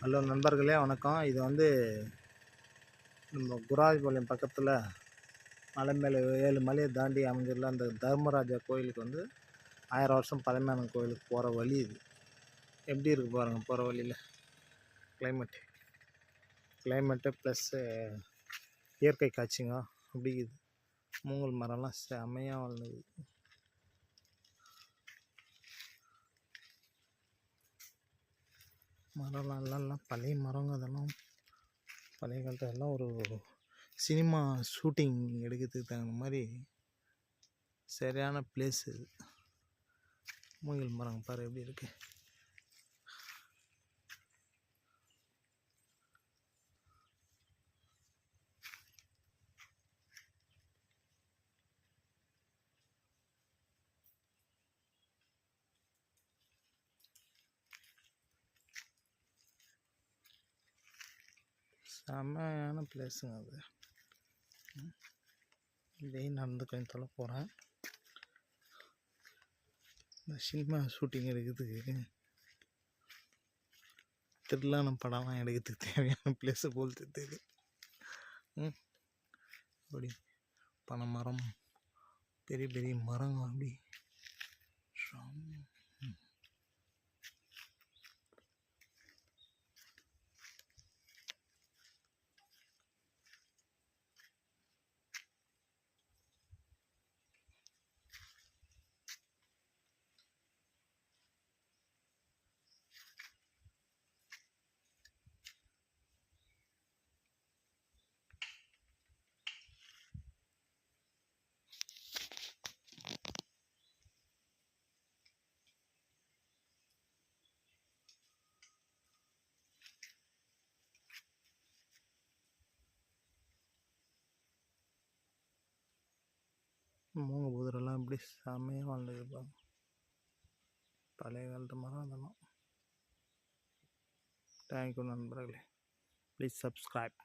Hello நண்பர்களே, வணக்கம். இது வந்து நம்ம குராஜ்பாளையம் பக்கத்தில் மலை மேலே 7 மலையை தாண்டி அமைஞ்சுள்ள அந்த தர்மராஜா கோயிலுக்கு வந்து 1000 வருஷம் பழமையான கோயிலுக்கு போகிற வழி இது. எப்படி இருக்குது பாருங்கள் போகிற வழியில். கிளைமேட்டு ப்ளஸ்ஸு இயற்கை காட்சிங்க அப்படி இருக்குது. மூங்கல் மரம்லாம் செம்மையாக வளர்ந்துது. மரம்லாம் எல்லாம் பழைய மரங்க. அதெல்லாம் பழைய காலத்தில் எல்லாம் ஒரு சினிமா ஷூட்டிங் எடுக்கிறதுக்கு தகுந்த மாதிரி சரியான பிளேஸ் இது. மூங்கில் மரம் பாரு எப்படி இருக்கு. செம்மையான பிளேஸுங்க அது. இதே நடந்து கொஞ்சம் தொலை போகிறேன். இந்த சினிமா ஷூட்டிங் எடுக்கிறதுக்கு திருவிழான படம்லாம் எடுக்கிறதுக்கு தேவையான பிளேஸை போல் தெரியுது. அப்படி பனை மரம், பெரிய பெரிய மரம் அப்படி மூங்க புதரெல்லாம் இப்படி செம்மையாக வாழ்ந்துருப்பாங்க. பழைய காலத்து மரம் அதெல்லாம். தேங்க்யூ நண்பர்களே. Please subscribe.